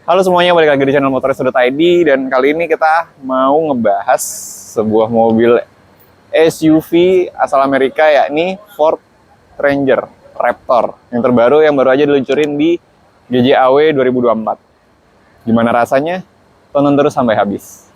Halo semuanya, balik lagi di channel Motoris.id dan kali ini kita mau ngebahas sebuah mobil SUV asal Amerika yakni Ford Ranger Raptor yang terbaru yang baru aja diluncurin di GJAW 2024. Gimana rasanya? Tonton terus sampai habis.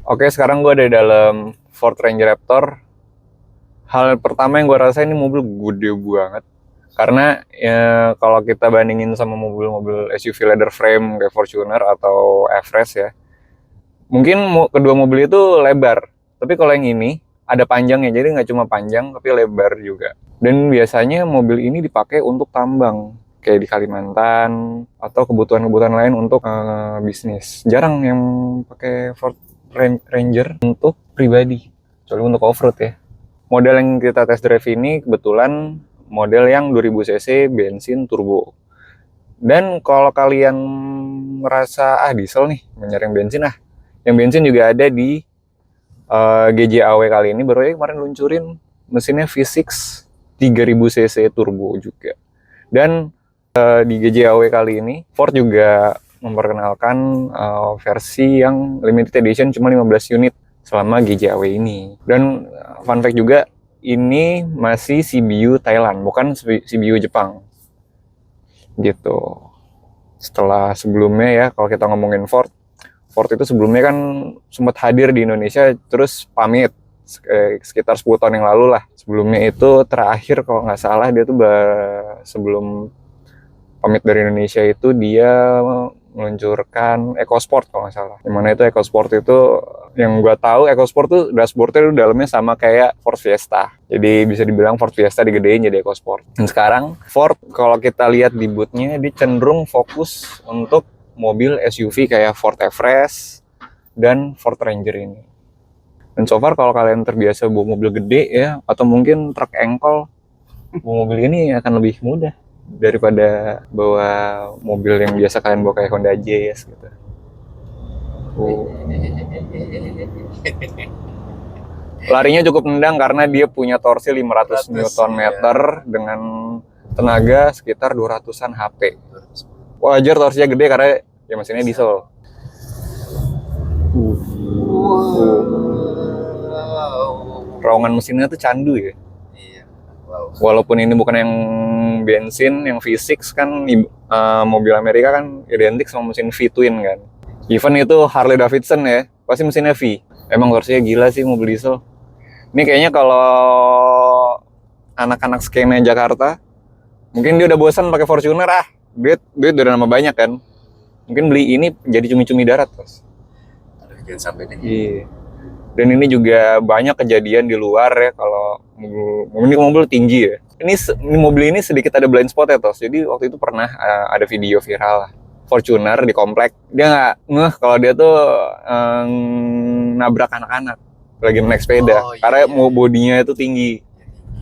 Oke, sekarang gue ada di dalam Ford Ranger Raptor. Hal pertama yang gue rasain ini mobil gede banget. Karena ya, kalau kita bandingin sama mobil-mobil SUV leather frame kayak Fortuner atau Everest ya, mungkin kedua mobil itu lebar. Tapi kalau yang ini ada panjangnya, jadi nggak cuma panjang tapi lebar juga. Dan biasanya mobil ini dipakai untuk tambang, kayak di Kalimantan atau kebutuhan-kebutuhan lain untuk bisnis. Jarang yang pakai Ford Ranger untuk pribadi, kecuali untuk off-road ya. Model yang kita test drive ini kebetulan model yang 2000 cc bensin turbo. Dan kalau kalian merasa diesel nih, menyaring bensin yang bensin juga ada di GJAW kali ini. Baru aja kemarin luncurin mesinnya V6 3000 cc turbo juga. Dan di GJAW kali ini Ford juga memperkenalkan versi yang limited edition cuma 15 unit selama GJAW ini. Dan fun fact juga, ini masih CBU Thailand, bukan CBU Jepang. Gitu. Setelah sebelumnya ya, kalau kita ngomongin Ford itu sebelumnya kan sempat hadir di Indonesia terus pamit sekitar 10 tahun yang lalu lah. Sebelumnya itu terakhir kalau nggak salah dia tuh sebelum pamit dari Indonesia itu dia meluncurkan EcoSport kalau nggak salah. Yang mana itu EcoSport itu, yang gue tahu EcoSport tuh dashboardnya itu dalamnya sama kayak Ford Fiesta. Jadi bisa dibilang Ford Fiesta digedein jadi EcoSport. Dan sekarang Ford kalau kita lihat di bootnya dia cenderung fokus untuk mobil SUV kayak Ford Everest dan Ford Ranger ini. Dan so far kalau kalian terbiasa bawa mobil gede ya, atau mungkin truk engkol, bawa mobil ini akan lebih mudah daripada bawa mobil yang biasa kalian bawa kayak Honda Jazz gitu. Larinya cukup nendang karena dia punya torsi 500 Nm dengan tenaga sekitar 200-an HP. Wajar torsinya gede karena ya mesinnya diesel. Raungan mesinnya tuh candu ya. Walaupun ini bukan yang bensin, yang V6 kan mobil Amerika kan identik sama mesin V-twin kan. Even itu Harley Davidson ya, pasti mesinnya V. Emang torsinya gila sih mobil diesel. Ini kayaknya kalau anak-anak skena Jakarta, mungkin dia udah bosan pakai Fortuner duit udah nambah banyak kan. Mungkin beli ini jadi cumi-cumi darat terus. Jangan sampai deh. Iya. Dan ini juga banyak kejadian di luar ya, kalau mobil tinggi ya. Ini mobil ini sedikit ada blind spot ya Tos. Jadi waktu itu pernah ada video viral lah. Fortuner di komplek, dia nggak ngeh kalau dia tuh nabrak anak-anak lagi naik sepeda. Karena bodinya itu tinggi.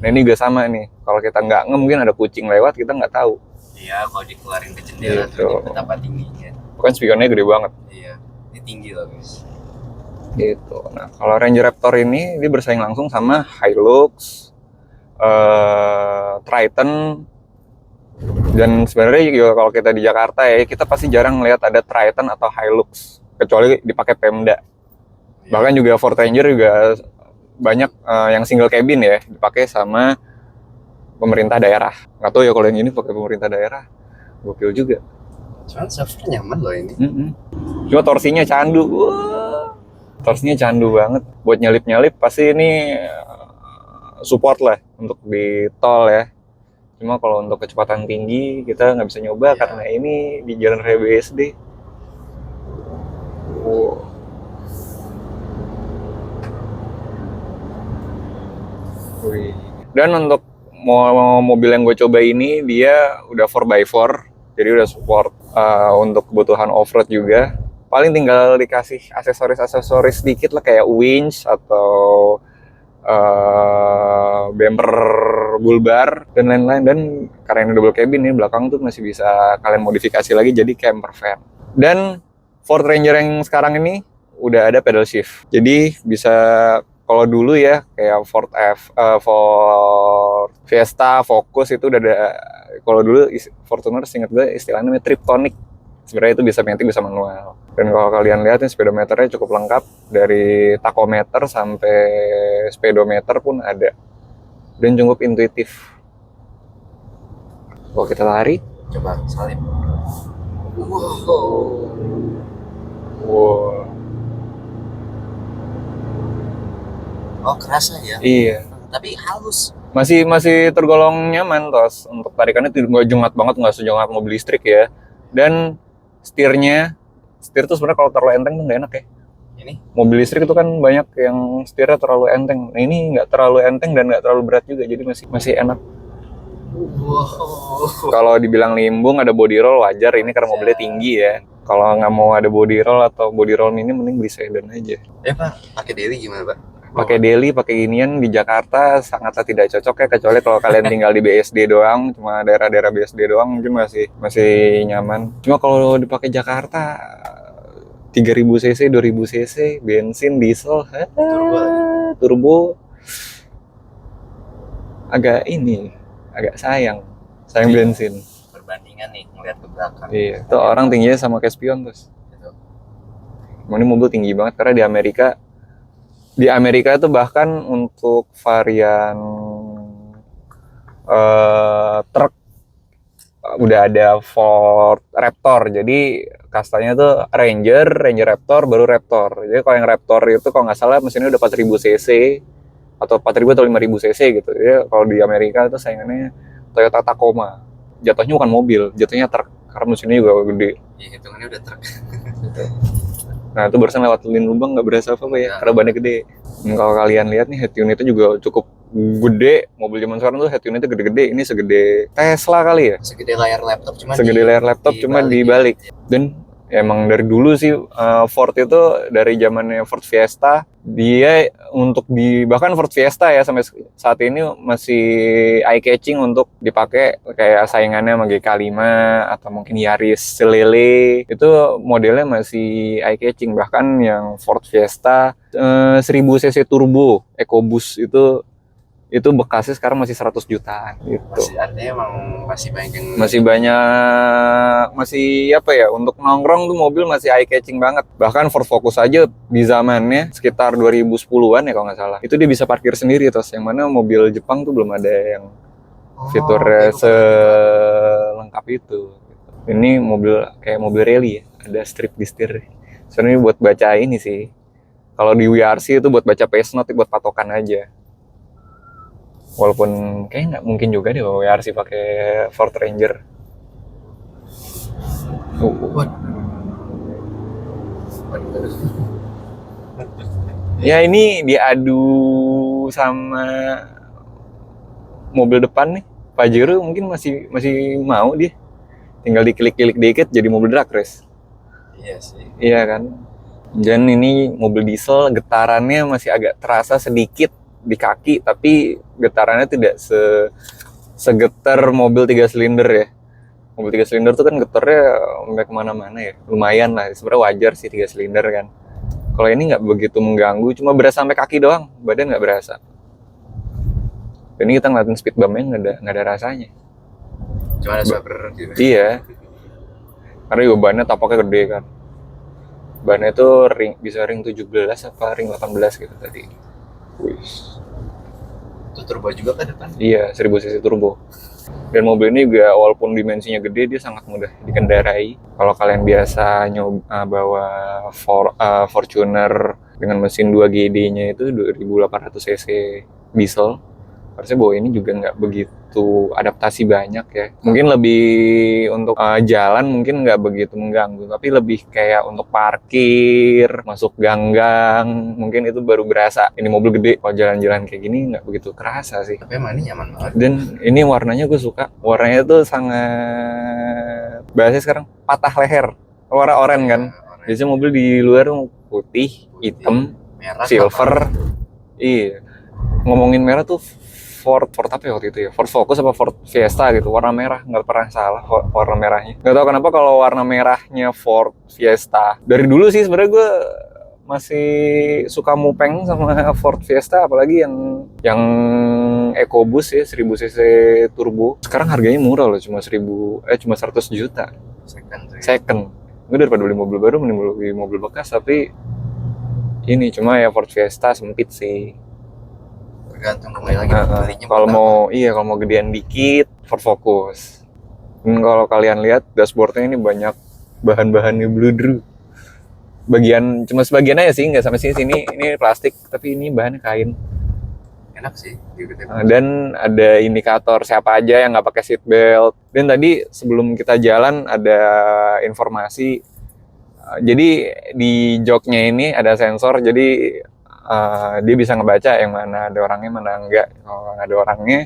Nah ini juga sama nih, kalau kita nggak ngeh mungkin ada kucing lewat, kita nggak tahu. Iya, kalau dikeluarin ke jendela gitu. tuh betapa tingginya. Kan spionnya gede banget. Iya, ini tinggi loh guys. Gitu. Nah, kalau Ranger Raptor ini dia bersaing langsung sama Hilux, Triton, dan sebenarnya juga kalau kita di Jakarta ya kita pasti jarang lihat ada Triton atau Hilux kecuali dipakai Pemda. Bahkan juga Ford Ranger juga banyak yang single cabin ya, dipakai sama pemerintah daerah. Nggak tahu ya kalau yang ini pakai pemerintah daerah, gokil juga. Cuman servernya nyaman loh ini. Cuma torsinya candu. Wah, torsinya candu banget. Buat nyalip-nyalip pasti ini support lah untuk di tol ya. Cuma kalau untuk kecepatan tinggi kita nggak bisa nyoba karena ini di jalan raya BSD. Wow. Wih. Dan untuk mobil yang gue coba ini dia udah 4x4, jadi udah support untuk kebutuhan off-road juga. Paling tinggal dikasih aksesoris dikit lah kayak winch atau bumper bull bar dan lain-lain. Dan karena ini double cabin nih, belakang tuh masih bisa kalian modifikasi lagi jadi camper van. Dan Ford Ranger yang sekarang ini udah ada pedal shift, jadi bisa kalau dulu ya kayak Ford Fiesta, Focus itu udah ada. Kalau dulu Fortuner seingat gue istilahnya namanya Triptonic. Sebenarnya itu bisa matic bisa manual. Dan kalau kalian lihat nih speedometernya cukup lengkap, dari tachometer sampai speedometer pun ada. Dan cukup intuitif. Kalau kita lari, Coba salib. wow. Oh kerasa ya? Iya. Tapi halus. Masih tergolong nyaman tos. Untuk tarikannya nggak jengat banget, nggak sejengat mobil listrik ya. Dan setir tuh sebenarnya kalau terlalu enteng tuh nggak enak ya. Ini? Mobil listrik itu kan banyak yang setirnya terlalu enteng. Nah ini nggak terlalu enteng dan nggak terlalu berat juga, jadi masih enak. Wow. Kalau dibilang limbung ada body roll wajar, ini karena mobilnya tinggi ya. Kalau nggak mau ada body roll atau body roll mini, mending beli sedan aja. Pak, pakai daily gimana Pak? Pakai daily, pakai ginian di Jakarta sangatlah tidak cocok ya, kecuali kalau kalian tinggal di BSD doang, cuma daerah-daerah BSD doang mungkin masih nyaman. Cuma kalau dipakai Jakarta 3000 cc, 2000 cc, bensin, diesel, turbo agak sayang bensin. Perbandingan nih ngeliat ke belakang. Iya, itu orang tingginya sama kayak spion terus. Gitu. Ini mobil tinggi banget karena di Amerika itu bahkan untuk varian truk udah ada Ford Raptor. Jadi kastanya tuh Ranger Raptor, baru Raptor. Jadi kalau yang Raptor itu kalau nggak salah mesinnya udah 4000 cc atau 4000 atau 5000 cc gitu. Jadi kalau di Amerika itu saingannya Toyota Tacoma. Jatuhnya bukan mobil, jatuhnya truk karena mesinnya juga gede. Iya, hitungannya udah truk. Nah itu barusan lewat lilin lubang nggak berasa apa ya, karena bannya gede. Dan kalau kalian lihat nih head unitnya juga cukup gede. Mobil zaman sekarang tuh head unitnya gede-gede. Ini segede Tesla kali ya? Segede layar laptop cuma dibalik. Dan ya, emang dari dulu sih Ford itu dari zamannya Ford Fiesta dia bahkan Ford Fiesta ya sampai saat ini masih eye catching untuk dipakai kayak saingannya sama GK5 atau mungkin Yaris Selele, itu modelnya masih eye catching. Bahkan yang Ford Fiesta 1000 cc turbo EcoBoost itu bekasnya sekarang masih 100 jutaan gitu. Artinya emang masih banyak yang masih apa ya, untuk nongkrong tuh mobil masih eye catching banget. Bahkan Ford Focus aja di zamannya sekitar 2010-an ya kalau nggak salah, itu dia bisa parkir sendiri terus, yang mana mobil Jepang tuh belum ada yang fiturnya selengkap itu. Ini kayak mobil rally ya, ada strip di setir. Sebenarnya buat baca ini sih, kalau di WRC itu buat baca pace note, buat patokan aja. Walaupun kayaknya nggak mungkin juga deh WRC pakai Ford Ranger. Ya ini diadu sama mobil depan nih. Pajero mungkin masih mau dia. Tinggal diklik-klik dikit jadi mobil drag race. Iya sih. Iya kan. Dan ini mobil diesel, getarannya masih agak terasa sedikit di kaki, tapi getarannya tidak segetar mobil 3 silinder ya. Mobil 3 silinder tuh kan getarnya sampai kemana-mana ya. Lumayan lah, sebenarnya wajar sih 3 silinder kan. Kalau ini nggak begitu mengganggu, cuma berasa sampai kaki doang, badan nggak berasa. Dan ini kita ngeliatin speed bump-nya nggak ada rasanya. Cuma ada swabber gitu. Iya. Karena juga bannya tapaknya gede kan. Bannya tuh bisa ring 17 apa ring 18 gitu tadi. Wih. Itu turbo juga ke depan. Iya, 1000 cc turbo. Dan mobil ini juga walaupun dimensinya gede, dia sangat mudah dikendarai. Kalau kalian biasa bawa Fortuner dengan mesin 2GD-nya itu 2800 cc diesel, harusnya bawa ini juga nggak begitu adaptasi banyak ya. Mungkin lebih untuk jalan mungkin nggak begitu mengganggu, tapi lebih kayak untuk parkir, masuk gang-gang, mungkin itu baru berasa ini mobil gede. Kalau jalan-jalan kayak gini nggak begitu kerasa sih. Tapi emang ini nyaman banget. Dan ini warnanya gue suka. Warnanya tuh sangat, bahasanya sekarang patah leher. Warna oranye kan. Biasanya mobil di luar putih, hitam, merah, silver. Iya. Ngomongin merah tuh Ford apa ya waktu itu ya? Ford Focus apa Ford Fiesta gitu. Warna merah, nggak pernah salah warna merahnya. Nggak tahu kenapa kalau warna merahnya Ford Fiesta. Dari dulu sih sebenarnya gue masih suka mupeng sama Ford Fiesta, apalagi yang EcoBoost ya, 1000 cc turbo. Sekarang harganya murah loh, cuma 100 juta. Second. Gue daripada beli mobil baru mending beli mobil bekas, tapi ini cuma ya Ford Fiesta sempit sih. Tergantung kembali lagi belinya. Kalau mau gedean dikit Ford Focus. Dan kalau kalian lihat dashboardnya ini banyak bahan-bahannya bludru. Cuma sebagian aja sih, nggak sampai sini. Ini plastik, tapi ini bahannya kain. Enak sih. Dan ada indikator siapa aja yang nggak pakai seat belt. Dan tadi sebelum kita jalan ada informasi. Jadi di joknya ini ada sensor, jadi dia bisa ngebaca yang mana ada orangnya, mana enggak. Kalau nggak ada orangnya,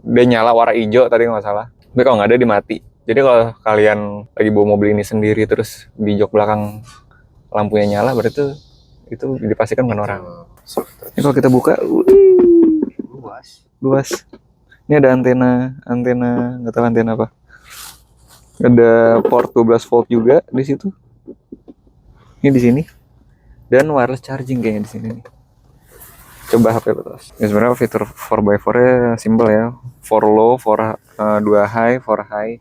dia nyala warna hijau tadi nggak salah. Tapi kalau nggak ada, dia mati. Jadi kalau kalian lagi bawa mobil ini sendiri terus di jok belakang lampunya nyala, berarti itu dipastikan bukan orang. Ini kalau kita buka, luas. Ini ada antena nggak tahu antena apa. Ada port 12 volt juga di situ. Ini di sini. Dan wireless charging kayaknya di sini nih. Coba HP lu terus. Ya sebenarnya fitur 4x4-nya simple ya. 4 low, 2 high, 4 high.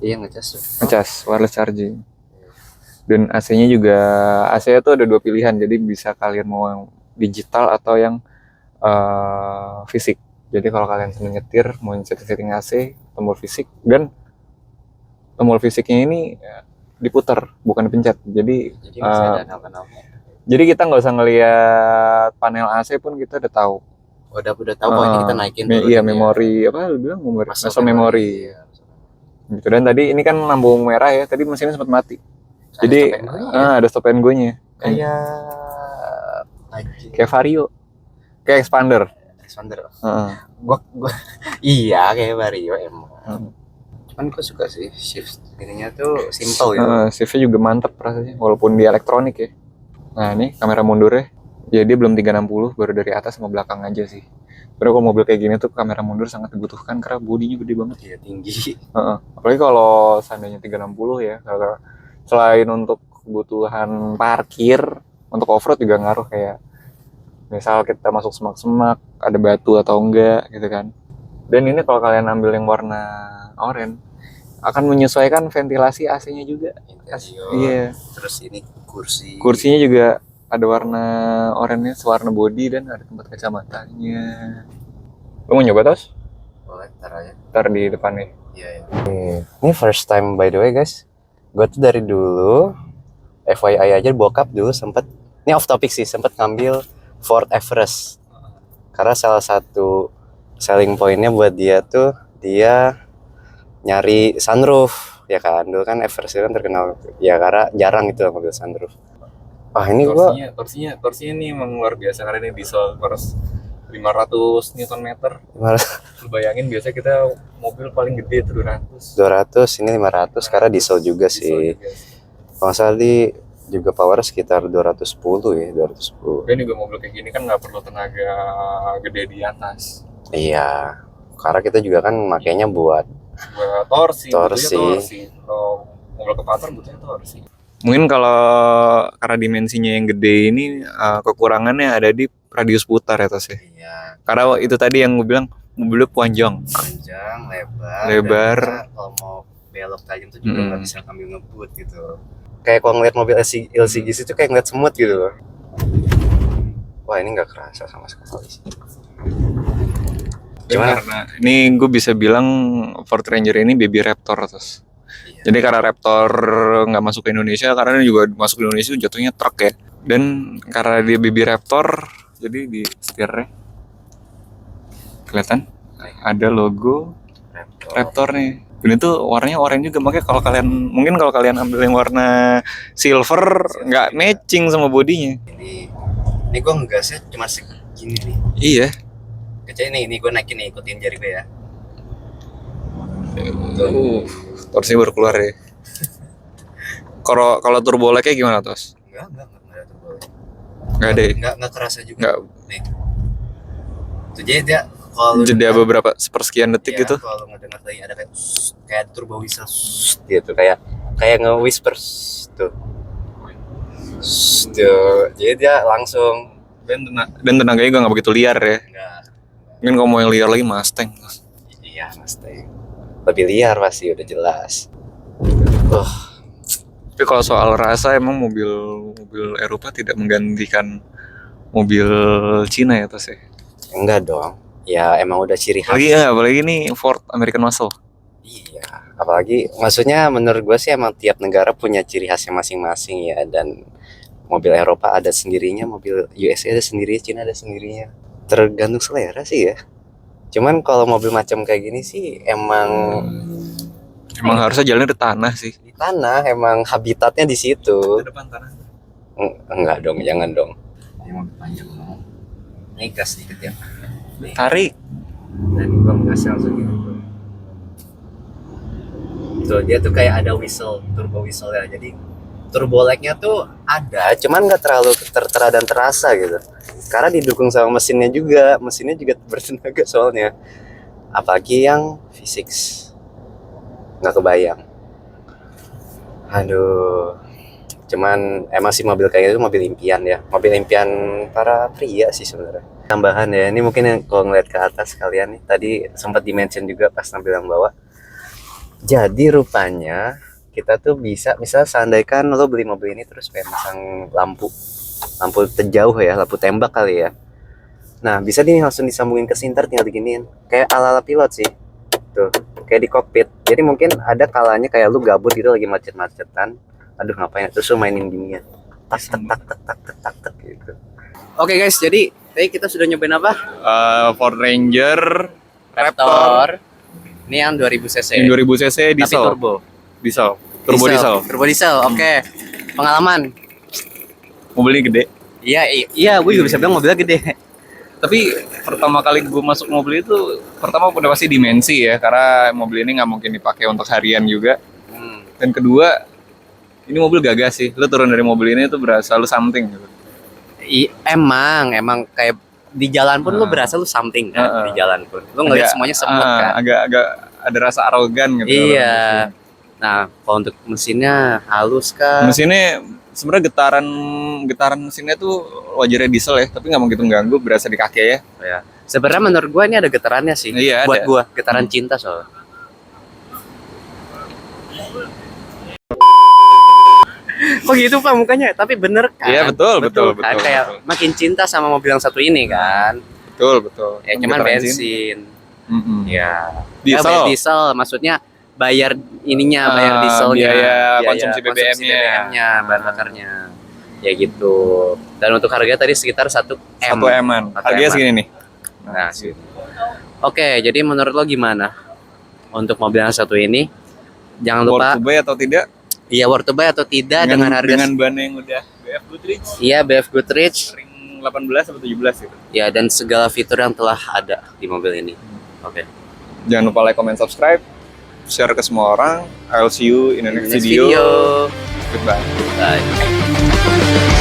Iya, ngecas Wireless charging. Dan AC-nya tuh ada 2 pilihan. Jadi bisa kalian mau yang digital atau yang fisik. Jadi kalau kalian senang nyetir, mau setting AC, tombol fisik, dan tombol fisiknya ini diputar, bukan dipencet. Jadi masih ada kanal-kanalnya. Jadi kita nggak usah ngelihat panel AC pun kita udah tahu. Udah tahu kalau ini kita naikin dulu. Iya, memori apa lu bilang muscle memory. Gitu. Dan tadi ini kan lampu merah ya, tadi mesinnya sempat mati. Jadi ada stop and go-nya. Kayak Vario. Kayak expander. Gua iya kayak Vario emang. Cuman gue suka sih shift ininya tuh simple gitu. Shiftnya juga mantep rasanya, walaupun dia elektronik ya. Nah ini kamera mundurnya, jadi dia belum 360, baru dari atas sama belakang aja sih. Tapi kalau mobil kayak gini tuh kamera mundur sangat dibutuhkan karena bodinya gede banget. Iya, tinggi. Apalagi kalau seandainya 360 ya, selain untuk kebutuhan parkir, untuk off-road juga ngaruh, kayak misal kita masuk semak-semak, ada batu atau enggak gitu kan. Dan ini kalau kalian ambil yang warna oranye, akan menyesuaikan ventilasi AC-nya juga. Iya. Terus ini kursinya juga ada warna oranye, sewarna body, dan ada tempat kacamatanya. Lo mau nyoba tos? Boleh, ntar aja. Ntar di depan nih. Iya. Ini first time by the way guys. Gue tuh dari dulu FYI aja, bokap dulu sempet, ini off topic sih, sempet ngambil Ford Everest. Karena salah satu selling pointnya buat dia tuh, dia nyari sunroof, ya kan. Dulu kan Everest kan terkenal ya karena jarang itu mobil sunroof. Ini torsinya nih emang luar biasa karena ini diesel, terus 500 Nm. Lu bayangin biasa kita mobil paling gede itu 200, ini 500 karena diesel juga sih. Kalau salah juga power sekitar 210 ya, 210. Dan juga mobil kayak gini kan nggak perlu tenaga gede di atas. Iya, karena kita juga kan makainya buat torsi. Kalau mobil ke pasar butuhnya torsi. Mungkin kalau karena dimensinya yang gede ini, kekurangannya ada di radius putar ya Tas ya. Iya. Karena itu tadi yang gue bilang mobilnya panjang, lebar. Dan kalau mau belok tajam tuh juga nggak bisa ngambil ngebut gitu. kayak kalau ngeliat mobil LCGC itu kayak ngeliat semut gitu loh. Wah ini nggak kerasa sama sekali sih. Cuman karena ini gue bisa bilang Ford Ranger ini baby Raptor terus. Iya. Jadi karena Raptor nggak masuk ke Indonesia, karena ini juga masuk ke Indonesia jatuhnya truk ya. Dan karena dia baby Raptor, jadi di setirnya kelihatan ada logo Raptor nih. Ini tuh warnanya oranye juga, makanya kalau kalian ambil yang warna silver nggak matching sama bodinya. Ini gue ngegasnya cuma segini nih. Iya. Kecil ini gue naikin nih, ikutin jari gue ya. Torsinya baru keluar ya. Kalau turbo lag-nya gimana, Tos? Enggak ada turbo. Nggak ada ya? Enggak kerasa juga. Nggak. Nih. Itu jadi dia kalau Jeda beberapa sepersekian detik ya, gitu. kalau ngedengar tadi ada kayak turbo whistle gitu, kayak nge-whisper tuh. Tuh. Jadi dia langsung Dan tenaganya juga nggak begitu liar ya. enggak. Mungkin kalau mau yang liar lagi Mustang. Iya, Mustang. Lebih liar pasti udah jelas. Tapi kalau soal rasa emang mobil Eropa tidak menggantikan mobil Cina ya, Tos ya. Enggak dong. Ya emang udah ciri khas. Apalagi ini Ford American Muscle. Iya, apalagi maksudnya menurut gue sih emang tiap negara punya ciri khasnya masing-masing ya, dan mobil Eropa ada sendirinya, mobil USA ada sendirinya, Cina ada sendirinya. Tergantung selera sih ya. Cuman kalau mobil macam kayak gini sih emang harusnya jalannya di tanah sih. di tanah, emang habitatnya di situ. Depan tanah. Enggak dong, jangan dong. Ini mobil panjang mau. Ini gas dikit ya. Tarik. Dan bang gasnya langsung gitu. Tuh dia tuh kayak ada whistle, turbo whistle ya. Jadi turbo lag-nya tuh ada, cuman nggak terlalu tertera dan terasa gitu. Karena didukung sama mesinnya juga bertenaga soalnya. Apalagi yang V6, nggak kebayang. Aduh, cuman emang sih mobil kayak gitu mobil impian ya, mobil impian para pria sih sebenarnya. Tambahan ya, ini mungkin yang kalau ngeliat ke atas kalian nih, tadi sempat dimention juga pas nampil yang bawah. Jadi rupanya kita tuh bisa, misal seandainya lo beli mobil ini terus pengen pasang lampu terjauh ya, lampu tembak kali ya. Nah bisa nih langsung disambungin ke sinter, tinggal diginiin kayak ala pilot sih tuh, kayak di kokpit. Jadi mungkin ada kalanya kayak lu gabut gitu lagi macet-macetan, aduh ngapain, terus lu mainin ginian, tak gitu. Oke guys, jadi tadi kita sudah nyobain apa? Ford Ranger Raptor. Ini yang 2000 cc. Yang 2000 cc diesel. Tapi turbo. Turbo diesel. Turbo diesel. Oke. Pengalaman. Mobilnya gede. Iya, gue juga bisa bilang mobilnya gede. Tapi pertama kali gue masuk mobil itu, pertama udah pasti dimensi ya, karena mobil ini nggak mungkin dipakai untuk harian juga. Dan kedua, ini mobil gagah sih. Lu turun dari mobil ini tuh berasa lu something gitu. Emang kayak di jalan pun lu berasa lu something kan, di jalan pun. Lu ngeliat semuanya semut kan. Agak ada rasa arogan gitu. Iya. Nah, kalau untuk mesinnya halus kan. Mesinnya sebenarnya getaran mesinnya tuh wajarnya diesel ya, tapi nggak begitu mengganggu, berasa di kaki ya. Ya. Sebenarnya menurut gua ini ada getarannya sih. Iya, buat ada. Gua getaran cinta soalnya. Oh gitu Pak mukanya, tapi bener kan? Iya betul kan? Kayak makin cinta sama mobil yang satu ini kan? Betul. Ya cuman bensin. Ya. Diesel. Bayar diesel, maksudnya bayar ininya, bayar dieselnya, biaya konsumsi BBM-nya, bahan bakarnya. Ya gitu. Dan untuk harga tadi sekitar 1 M. 1 M-an. Harganya segini nih. Nah, gitu. Oke, jadi menurut lo gimana untuk mobil yang satu ini? Jangan lupa worth to buy atau tidak? Iya, worth to buy atau tidak dengan harga ban yang udah BF Goodrich. Iya, BF Goodrich Ring 18 atau 17 gitu. ya, dan segala fitur yang telah ada di mobil ini. Oke. Jangan lupa like, comment, subscribe, share ke semua orang. I'll see you in the next video. video. Goodbye. Bye.